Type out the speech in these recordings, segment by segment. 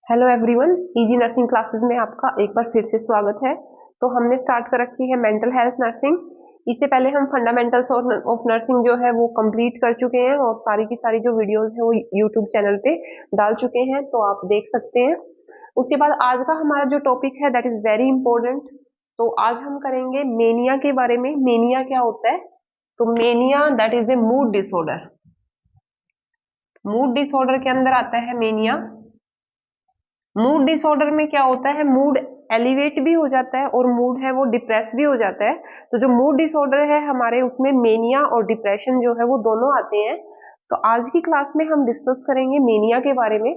Hello everyone, easy nursing classes में आपका एक बार फिर से स्वागत है। तो हमने स्टार्ट कर रखी है मेंटल हेल्थ नर्सिंग। इससे पहले हम फंडामेंटल्स ऑफ नर्सिंग जो है वो कंप्लीट कर चुके हैं और सारी की सारी जो वीडियोस है वो यूट्यूब चैनल पे डाल चुके हैं, तो आप देख सकते हैं। उसके बाद आज का हमारा जो टॉपिक है दैट इज वेरी इंपॉर्टेंट। तो आज हम करेंगे मेनिया के बारे में। मेनिया क्या होता है? तो mania that is a mood disorder. Mood disorder के अंदर आता है मेनिया। मूड डिसऑर्डर में क्या होता है, मूड एलिवेट भी हो जाता है और मूड है वो डिप्रेस भी हो जाता है। तो जो मूड डिसऑर्डर है हमारे, उसमें मेनिया और डिप्रेशन जो है वो दोनों आते हैं। तो आज की क्लास में हम डिस्कस करेंगे मेनिया के बारे में।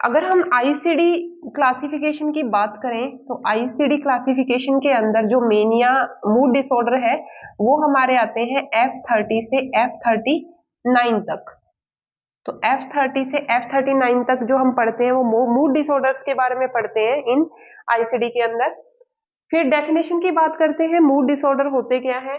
अगर हम आईसीडी क्लासिफिकेशन की बात करें तो आईसीडी क्लासिफिकेशन के अंदर जो मेनिया मूड डिसऑर्डर है वो हमारे आते हैं F30 से F39 तक। तो F30 से F39 तक जो हम पढ़ते हैं वो मूड डिसऑर्डर्स के बारे में पढ़ते हैं इन आईसीडी के अंदर। फिर डेफिनेशन की बात करते हैं, मूड डिसऑर्डर होते क्या है।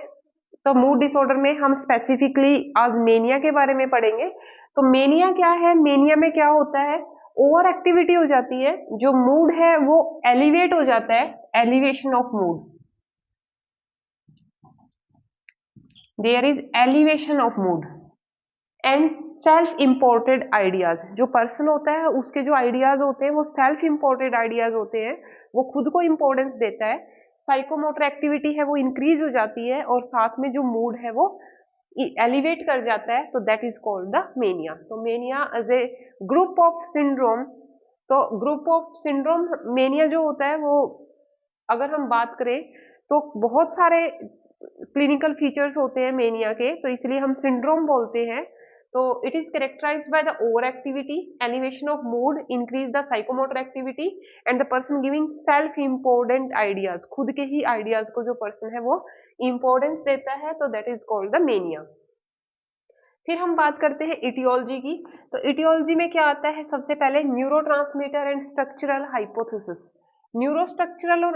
तो मूड डिसऑर्डर में हम स्पेसिफिकली आज मेनिया के बारे में पढ़ेंगे। तो मेनिया क्या है? मेनिया में क्या होता है, ओवर एक्टिविटी हो जाती है, जो मूड है वो एलिवेट हो जाता है, elevation of mood. There is elevation of mood and self imported ideas. जो पर्सन होता है उसके जो आइडियाज होते हैं वो सेल्फ इंपोर्टेड आइडियाज होते हैं, वो खुद को इंपॉर्टेंस देता है। साइकोमोटर एक्टिविटी है वो इंक्रीज हो जाती है और साथ में जो मूड है वो एलिवेट कर जाता है। तो that is called the mania. तो mania as a group of syndrome. तो ग्रुप ऑफ सिंड्रोम मेनिया जो होता है वो, अगर हम बात करें तो बहुत सारे क्लिनिकल फीचर्स होते हैं मेनिया के, तो इसलिए हम सिंड्रोम बोलते हैं। तो it is characterized by the over activity, elevation of mood, increase the psychomotor activity and the person giving self important ideas. खुद के ही आइडियाज को जो पर्सन है वो इंपॉर्टेंस देता है, तो that is called the mania. फिर हम बात करते हैं इटियोलॉजी की। तो इटियोलॉजी में क्या आता है, सबसे पहले न्यूरोट्रांसमीटर एंड स्ट्रक्चरल हाइपोथेसिस। न्यूरोस्ट्रक्चरल और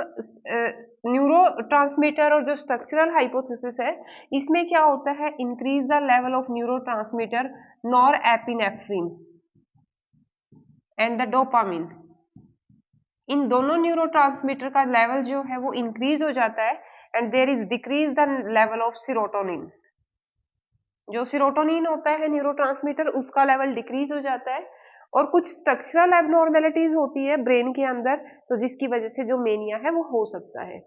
न्यूरो ट्रांसमीटर और जो स्ट्रक्चरल हाइपोथेसिस है, इसमें क्या होता है, increase the level of neurotransmitter nor epinephrine and the dopamine. इन दोनों न्यूरोट्रांसमीटर का लेवल जो है वो इंक्रीज हो जाता है and there is decrease the level of serotonin. जो सीरोटोनिन होता है न्यूरोट्रांसमीटर, उसका लेवल डिक्रीज हो जाता है। और कुछ स्ट्रक्चरल एबनॉर्मेलिटीज होती है ब्रेन के अंदर, तो जिसकी वजह से जो मेनिया है वो हो सकता है।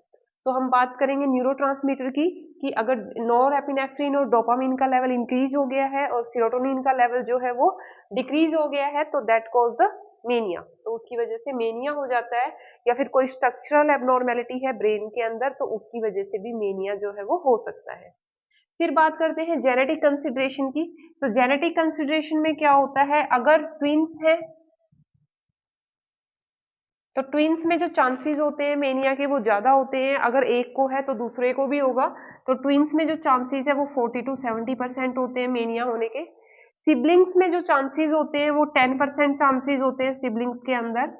तो हम बात करेंगे न्यूरोट्रांसमीटर की, कि अगर नॉर एपिनेफ्रिन और डोपामिन का लेवल इंक्रीज हो गया है और सीरोटोनिन का लेवल जो है वो डिक्रीज हो गया है, तो दैट कॉज द मेनिया। तो उसकी वजह से मेनिया हो जाता है। या फिर कोई स्ट्रक्चरल एबनॉर्मेलिटी है ब्रेन के अंदर, तो उसकी वजह से भी मेनिया जो है वो हो सकता है। फिर बात करते हैं जेनेटिक कंसिडरेशन की। तो जेनेटिक कंसिडरेशन में क्या होता है, अगर ट्विंस हैं तो ट्विंस में जो चांसेस होते हैं मेनिया के वो ज्यादा होते हैं। अगर एक को है तो दूसरे को भी होगा। तो ट्विंस में जो चांसेस है वो 40 to 70% होते हैं मेनिया होने के। सिबलिंग्स में जो चांसेस होते हैं वो 10% चांसेस होते हैं सिबलिंग्स के अंदर।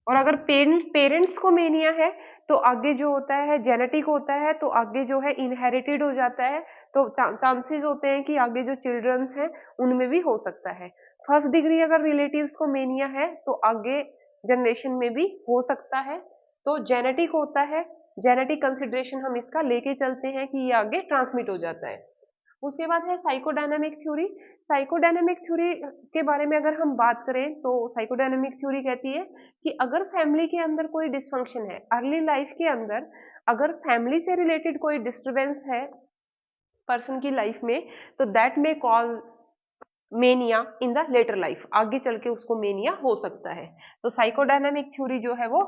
और अगर पेरेंट्स को मेनिया है तो आगे जो होता है जेनेटिक होता है, तो आगे जो है इनहेरिटेड हो जाता है। तो चांसेस होते हैं कि आगे जो चिल्ड्रंस हैं उनमें भी हो सकता है। फर्स्ट डिग्री अगर रिलेटिव्स को मेनिया है तो आगे जनरेशन में भी हो सकता है। तो जेनेटिक होता है, जेनेटिक कंसिडरेशन हम इसका लेके चलते हैं कि ये आगे ट्रांसमिट हो जाता है। उसके बाद है साइकोडायनामिक थ्योरी। साइकोडायनामिक थ्योरी के बारे में अगर हम बात करें तो साइकोडायनामिक थ्योरी कहती है कि अगर फैमिली के अंदर कोई डिसफंक्शन है अर्ली लाइफ के अंदर, अगर फैमिली से रिलेटेड कोई डिस्टरबेंस है पर्सन की लाइफ में, तो दैट में call mania in the later life. आगे चल के उसको मेनिया हो सकता है। तो साइकोडायनामिक थ्योरी जो है वो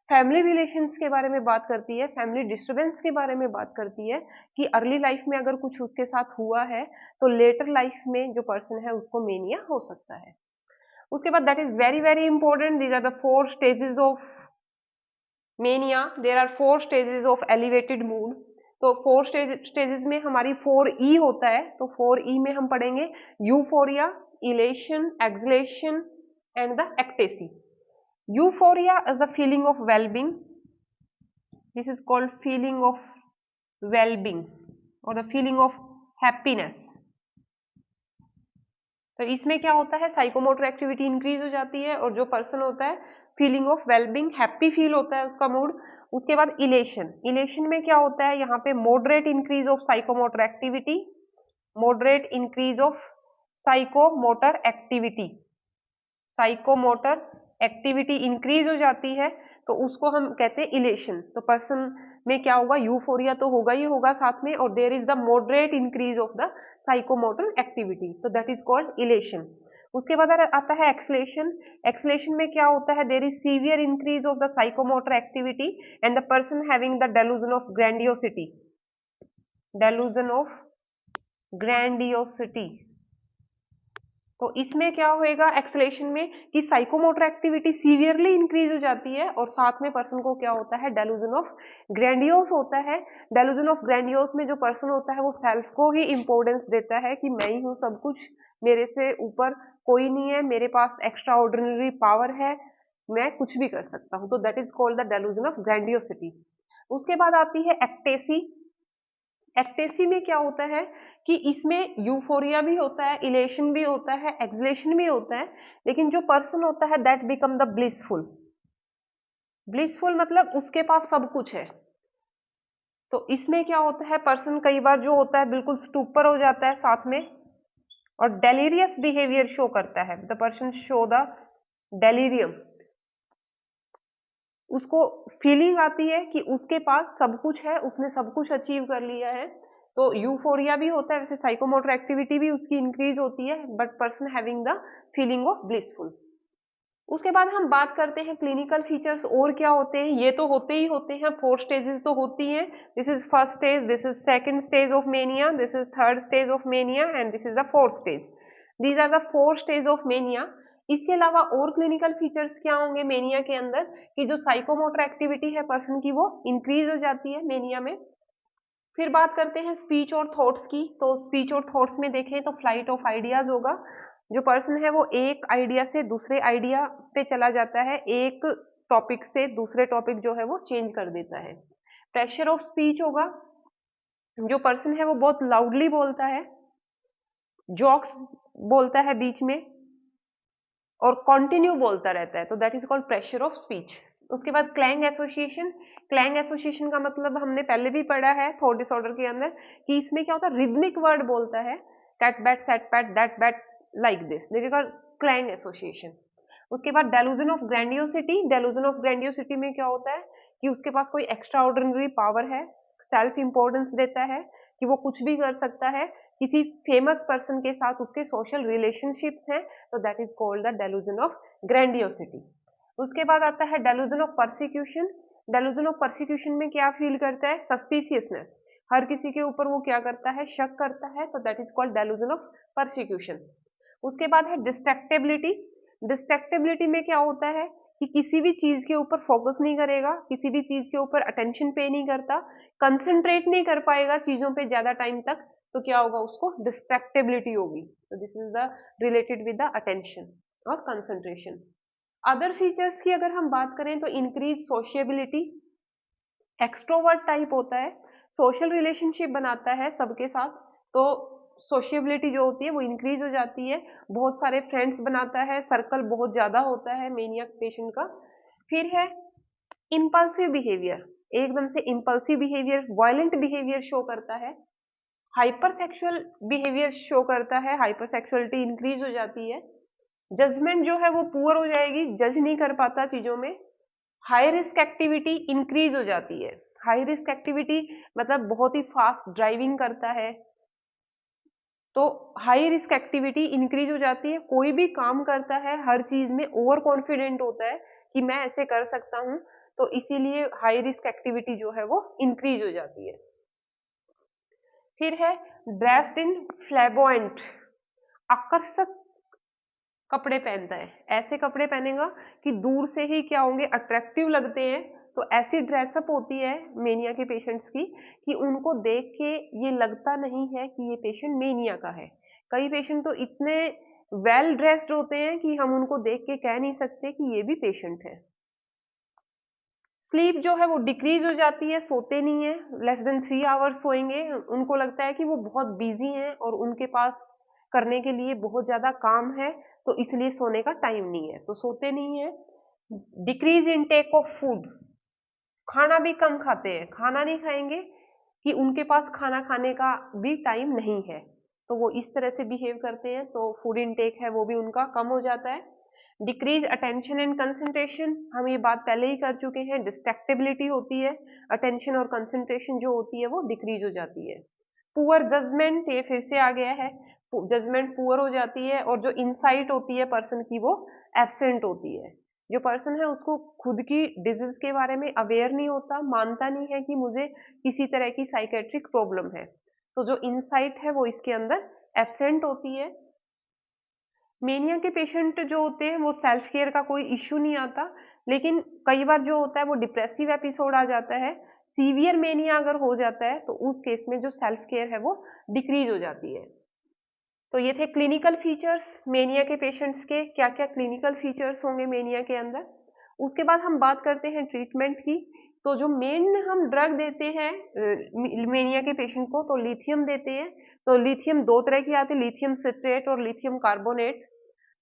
फैमिली रिलेशंस के बारे में बात करती है, फैमिली डिस्टरबेंस के बारे में बात करती है कि अर्ली लाइफ में अगर कुछ उसके साथ हुआ है तो लेटर लाइफ में जो पर्सन है उसको मेनिया हो सकता है। उसके बाद that is very very important, these are the 4 stages of mania. There are 4 stages of elevated mood. तो 4 स्टेजेस में हमारी 4E होता है। तो 4E में हम पढ़ेंगे euphoria, elation, exaltation and the ecstasy. Euphoria is the feeling of wellbeing. This is called feeling of wellbeing और द फीलिंग ऑफ हैप्पीनेस। तो इसमें क्या होता है, साइकोमोटर एक्टिविटी इंक्रीज हो जाती है और जो पर्सन होता है feeling of wellbeing, happy feel होता है उसका मूड। उसके बाद इलेशन, इलेशन में क्या होता है, यहाँ पे moderate increase of psychomotor activity, moderate increase of psychomotor activity, psychomotor activity increase हो जाती है तो उसको हम कहते हैं इलेशन। तो पर्सन में क्या होगा, यूफोरिया तो होगा ही होगा साथ में, और there is the moderate increase of the psychomotor activity, तो दैट इज कॉल्ड इलेशन। उसके बाद आता है एक्सलेशन, एक्सलेशन में क्या होता है, there is severe increase of the psychomotor activity and the person having the delusion of grandiosity, delusion of grandiosity. तो इसमें क्या होएगा एक्सलेशन में कि साइकोमोटर एक्टिविटी सीवियरली इंक्रीज हो जाती है और साथ में पर्सन को क्या होता है, डेलूजन ऑफ ग्रैंडियोस होता है। डेलूजन ऑफ ग्रैंडियोस में जो पर्सन होता है वो सेल्फ को ही इंपॉर्टेंस देता है कि मैं ही हूँ सब कुछ, मेरे से ऊपर कोई नहीं है, मेरे पास एक्स्ट्रा ऑर्डिनरी पावर है, मैं कुछ भी कर सकता हूँ, तो that is called the delusion of grandiosity. उसके बाद आती है एक्टेसी। एक्टेसी में क्या होता है कि इसमें यूफोरिया भी होता है, इलेशन भी होता है, एक्सलेशन भी होता है, लेकिन जो पर्सन होता है that become the blissful. Blissful मतलब उसके पास सब कुछ है। तो इसमें क्या होता है, पर्सन कई बार जो होता है बिल्कुल स्टूपर हो जाता है साथ में, और डेलीरियस बिहेवियर शो करता है, the person show the delirium. उसको फीलिंग आती है कि उसके पास सब कुछ है, उसने सब कुछ अचीव कर लिया है, तो यूफोरिया भी होता है, वैसे साइकोमोटर एक्टिविटी भी उसकी इंक्रीज होती है, but person having the feeling of blissful. उसके बाद हम बात करते हैं क्लिनिकल फीचर्स और क्या होते हैं। ये तो होते ही होते हैं, 4 स्टेजेस तो होती हैं, this is first stage, this is second stage of mania, this is third stage of mania and this is the fourth stage. These are the 4 stage of mania. इसके अलावा और क्लिनिकल फीचर्स क्या होंगे mania के अंदर, कि जो psychomotor activity है पर्सन की वो इंक्रीज हो जाती है मेनिया में। फिर बात करते हैं स्पीच और थॉट्स की। तो स्पीच और थॉट्स में देखें तो फ्लाइट ऑफ आइडियाज होगा, जो पर्सन है वो एक आइडिया से दूसरे आइडिया पे चला जाता है, एक टॉपिक से दूसरे टॉपिक जो है वो चेंज कर देता है। प्रेशर ऑफ स्पीच होगा, जो पर्सन है वो बहुत लाउडली बोलता है, जॉक्स बोलता है बीच में और कंटिन्यू बोलता रहता है, तो that is called pressure of speech. उसके बाद क्लैंग एसोसिएशन। क्लैंग एसोसिएशन का मतलब हमने पहले भी पढ़ा है थॉट डिसऑर्डर के अंदर, कि इसमें क्या होता है, रिदमिक वर्ड बोलता है, cat bat set pat that bat like this, this is called clang association. उसके बाद delusion of grandiosity. Delusion of grandiosity में क्या होता है कि उसके पास कोई एक्स्ट्रा ऑर्डिनरी पावर है, सेल्फ इंपॉर्टेंस देता है कि वो कुछ भी कर सकता है, किसी फेमस पर्सन के साथ उसके सोशल रिलेशनशिप्स हैं, तो that is called the delusion of grandiosity. उसके बाद आता है delusion of persecution. Delusion of persecution में क्या फील करता है, सस्पिशियसनेस, हर किसी के ऊपर वो क्या करता है, शक करता है, तो that is called delusion of persecution. उसके बाद है डिस्ट्रैक्टेबिलिटी। डिस्ट्रैक्टेबिलिटी में क्या होता है कि किसी भी चीज के ऊपर फोकस नहीं करेगा, किसी भी चीज के ऊपर अटेंशन पे नहीं करता, कंसंट्रेट नहीं कर पाएगा चीजों पे ज्यादा टाइम तक, तो क्या होगा, उसको डिस्ट्रैक्टेबिलिटी होगी। तो this is the related with the attention और कंसंट्रेशन। अदर फीचर्स की अगर हम बात करें तो इंक्रीज सोशियबिलिटी, एक्सट्रोवर्ट टाइप होता है, सोशल रिलेशनशिप बनाता है सबके साथ, तो सोशियबिलिटी जो होती है वो इंक्रीज हो जाती है, बहुत सारे फ्रेंड्स बनाता है, सर्कल बहुत ज्यादा होता है मेनियक पेशेंट का। फिर है इम्पल्सिव बिहेवियर, एकदम से impulsive behaviour, violent behaviour show करता है, हाइपर सेक्सुअल बिहेवियर शो करता है, हाइपर सेक्सुअलिटी इंक्रीज हो जाती है, जजमेंट जो है वो पुअर हो जाएगी, जज नहीं कर पाता चीजों में, हाई रिस्क एक्टिविटी इंक्रीज हो जाती है। हाई रिस्क एक्टिविटी मतलब बहुत ही फास्ट ड्राइविंग करता है, तो हाई रिस्क एक्टिविटी इंक्रीज हो जाती है, कोई भी काम करता है हर चीज में ओवर कॉन्फिडेंट होता है कि मैं ऐसे कर सकता हूं, तो इसीलिए हाई रिस्क एक्टिविटी जो है वो इंक्रीज हो जाती है। फिर है ड्रेस्ड इन फ्लैबोएंट, आकर्षक कपड़े पहनता है, ऐसे कपड़े पहनेगा कि दूर से ही क्या होंगे, अट्रैक्टिव लगते हैं। तो ऐसी ड्रेसअप होती है मेनिया के पेशेंट्स की कि उनको देख के ये लगता नहीं है कि ये पेशेंट मेनिया का है। कई पेशेंट तो इतने वेल ड्रेस्ड होते हैं कि हम उनको देख के कह नहीं सकते कि ये भी पेशेंट है। स्लीप जो है वो डिक्रीज हो जाती है, सोते नहीं है, लेस देन 3 आवर्स सोएंगे, उनको लगता है कि वो बहुत बिजी हैं और उनके पास करने के लिए बहुत ज्यादा काम है, तो इसलिए सोने का टाइम नहीं है, तो सोते नहीं है। डिक्रीज इनटेक ऑफ फूड, खाना भी कम खाते हैं, खाना नहीं खाएंगे कि उनके पास खाना खाने का भी टाइम नहीं है, तो वो इस तरह से बिहेव करते हैं, तो फूड इनटेक है वो भी उनका कम हो जाता है। डिक्रीज अटेंशन एंड कंसंट्रेशन, हम ये बात पहले ही कर चुके हैं, डिस्ट्रैक्टेबिलिटी होती है, अटेंशन और कंसंट्रेशन जो होती है वो डिक्रीज हो जाती है। पुअर जजमेंट, ये फिर से आ गया है, जजमेंट पुअर हो जाती है, और जो इंसाइट होती है पर्सन की वो एब्सेंट होती है। जो पर्सन है उसको खुद की डिजीज के बारे में अवेयर नहीं होता, मानता नहीं है कि मुझे किसी तरह की साइकेट्रिक प्रॉब्लम है, तो जो इंसाइट है वो इसके अंदर एब्सेंट होती है। मेनिया के पेशेंट जो होते हैं वो सेल्फ केयर का कोई इश्यू नहीं आता, लेकिन कई बार जो होता है वो डिप्रेसिव एपिसोड आ जाता है, सीवियर मेनिया अगर हो जाता है तो उस केस में जो सेल्फ केयर है वो डिक्रीज हो जाती है। तो ये थे क्लिनिकल फीचर्स मेनिया के पेशेंट्स के, क्या क्या क्लिनिकल फीचर्स होंगे मेनिया के अंदर। उसके बाद हम बात करते हैं ट्रीटमेंट की। तो जो मेन हम ड्रग देते हैं मेनिया के पेशेंट को, तो लिथियम देते हैं। तो लिथियम दो तरह की आती है, लिथियम सिट्रेट और लिथियम कार्बोनेट।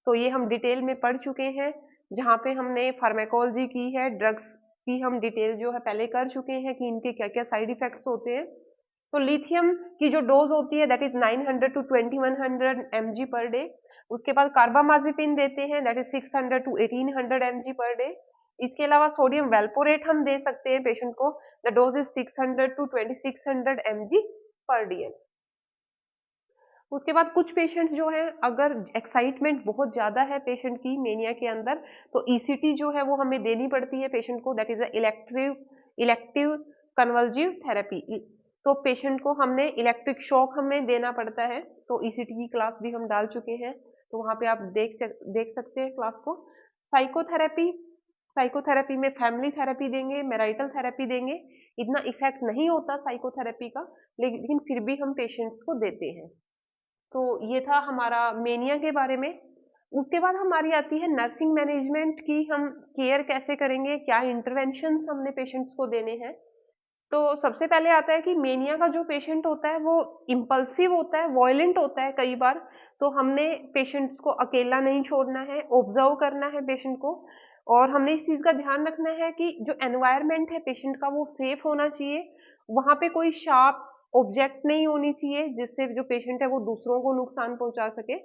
तो ये हम डिटेल में पढ़ चुके हैं, जहाँ पे हमने फार्मेकोलॉजी की है, ड्रग्स की हम डिटेल जो है पहले कर चुके हैं कि इनके क्या क्या साइड इफेक्ट्स होते हैं। तो लिथियम की जो डोज होती है that is 900 to 2100 mg per day. उसके बाद कार्बामाजिपिन देते हैं, that is 600 to 1800 mg per day. इसके अलावा सोडियम वेल्पोरेट हम दे सकते हैं पेशेंट को, the dose is 600 to 2600 mg per day. उसके बाद कुछ पेशेंट्स जो है, अगर एक्साइटमेंट बहुत ज्यादा है पेशेंट की मेनिया के अंदर, तो ईसीटी जो है वो हमें देनी पड़ती है पेशेंट को, दैट इज इलेक्टिव कन्वल्जिव थेरेपी। तो पेशेंट को हमने इलेक्ट्रिक शॉक हमें देना पड़ता है, तो ईसीटी की क्लास भी हम डाल चुके हैं, तो वहां पे आप देख सकते हैं क्लास को। साइकोथेरेपी, साइकोथेरेपी में फैमिली थेरेपी देंगे, मैराइटल थेरेपी देंगे। इतना इफेक्ट नहीं होता साइकोथेरेपी का, लेकिन फिर भी हम पेशेंट्स को देते हैं। तो ये था हमारा मेनिया के बारे में। उसके बाद हमारी आती है नर्सिंग मैनेजमेंट की, हम केयर कैसे करेंगे, क्या इंटरवेंशंस हमने पेशेंट्स को देने हैं। तो सबसे पहले आता है कि मेनिया का जो पेशेंट होता है वो इम्पल्सिव होता है, वॉयलेंट होता है कई बार, तो हमने पेशेंट्स को अकेला नहीं छोड़ना है, ऑब्जर्व करना है पेशेंट को, और हमने इस चीज का ध्यान रखना है कि जो एनवायरनमेंट है पेशेंट का वो सेफ होना चाहिए, वहां पे कोई शार्प ऑब्जेक्ट नहीं होनी चाहिए जिससे जो पेशेंट है वो दूसरों को नुकसान पहुंचा सके।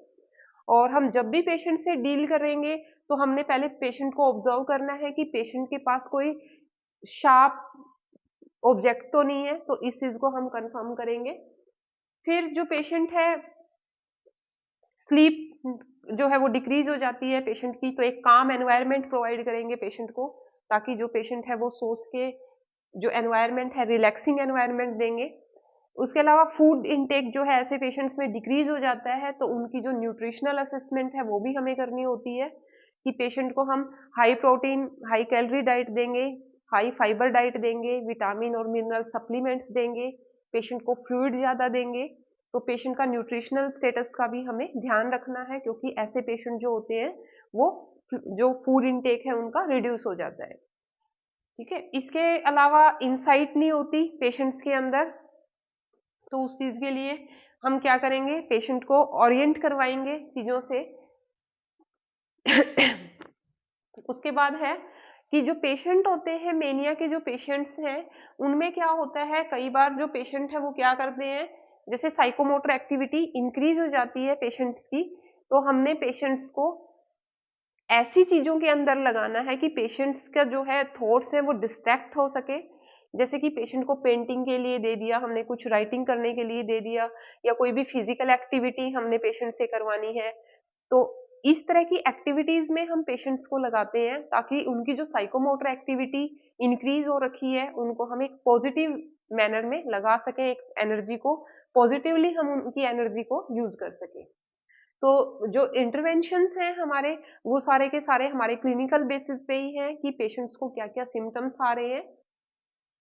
और हम जब भी पेशेंट से डील करेंगे तो हमने पहले पेशेंट को ऑब्जर्व करना है कि पेशेंट के पास कोई शार्प ऑब्जेक्ट तो नहीं है, तो इस चीज को हम कंफर्म करेंगे। फिर जो पेशेंट है, स्लीप जो है वो डिक्रीज हो जाती है पेशेंट की, तो एक काम एनवायरनमेंट प्रोवाइड करेंगे पेशेंट को, ताकि जो पेशेंट है वो सोच के जो एनवायरनमेंट है रिलैक्सिंग एनवायरनमेंट देंगे। उसके अलावा फूड इनटेक जो है ऐसे पेशेंट्स में डिक्रीज हो जाता है, तो उनकी जो न्यूट्रिशनल असेसमेंट है वो भी हमें करनी होती है, कि पेशेंट को हम high protein high calorie diet देंगे, हाई फाइबर डाइट देंगे, विटामिन और मिनरल सप्लीमेंट्स देंगे, पेशेंट को फ्लूइड ज़्यादा देंगे। तो पेशेंट का न्यूट्रिशनल स्टेटस का भी हमें ध्यान रखना है, क्योंकि ऐसे पेशेंट जो होते हैं वो जो फूड इनटेक है उनका रिड्यूस हो जाता है। ठीक है, इसके अलावा इंसाइट नहीं होती पेशेंट्स के अंदर, तो उस चीज के लिए हम क्या करेंगे, पेशेंट को ओरिएंट करवाएंगे चीजों से। उसके बाद है कि जो पेशेंट होते हैं मेनिया के, जो पेशेंट्स हैं उनमें क्या होता है, कई बार जो पेशेंट है वो क्या करते हैं, जैसे साइकोमोटर एक्टिविटी इंक्रीज हो जाती है पेशेंट्स की, तो हमने पेशेंट्स को ऐसी चीजों के अंदर लगाना है कि पेशेंट्स का जो है थॉट्स है वो डिस्ट्रैक्ट हो सके। जैसे कि पेशेंट को पेंटिंग के लिए दे दिया हमने, कुछ राइटिंग करने के लिए दे दिया, या कोई भी फिजिकल एक्टिविटी हमने पेशेंट से करवानी है, तो इस तरह की एक्टिविटीज में हम पेशेंट्स को लगाते हैं, ताकि उनकी जो साइकोमोटर एक्टिविटी इंक्रीज हो रखी है उनको हम एक पॉजिटिव मैनर में लगा सकें, एक एनर्जी को पॉजिटिवली हम उनकी एनर्जी को यूज कर सकें। तो जो इंटरवेंशंस हैं हमारे, वो सारे के सारे हमारे क्लिनिकल बेसिस पे ही हैं कि पेशेंट्स को क्या क्या सिम्टम्स आ रहे हैं।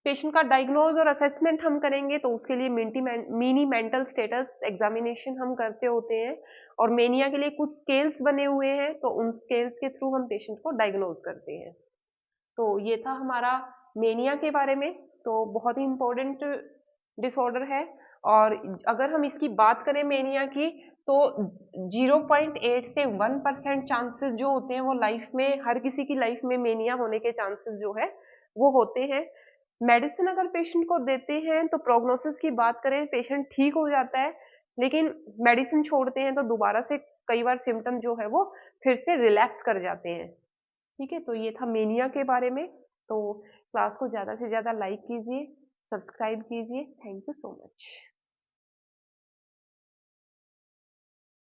पेशेंट का डायग्नोज और असेसमेंट हम करेंगे, तो उसके लिए मिनी मेंटल स्टेटस एग्जामिनेशन हम करते होते हैं, और मेनिया के लिए कुछ स्केल्स बने हुए हैं, तो उन स्केल्स के थ्रू हम पेशेंट को डायग्नोज करते हैं। तो ये था हमारा मेनिया के बारे में। तो बहुत ही इम्पोर्टेंट डिसऑर्डर है, और अगर हम इसकी बात करें मेनिया की, तो 0.8 से 1% चांसेस जो होते हैं वो लाइफ में, हर किसी की लाइफ में मेनिया होने के चांसेस जो है वो होते हैं। मेडिसिन अगर पेशेंट को देते हैं तो प्रोग्नोसिस की बात करें, पेशेंट ठीक हो जाता है, लेकिन मेडिसिन छोड़ते हैं तो दोबारा से कई बार सिम्टम जो है वो फिर से रिलैप्स कर जाते हैं। ठीक है, तो ये था मेनिया के बारे में। तो क्लास को ज़्यादा से ज़्यादा लाइक कीजिए, सब्सक्राइब कीजिए। Thank you so much.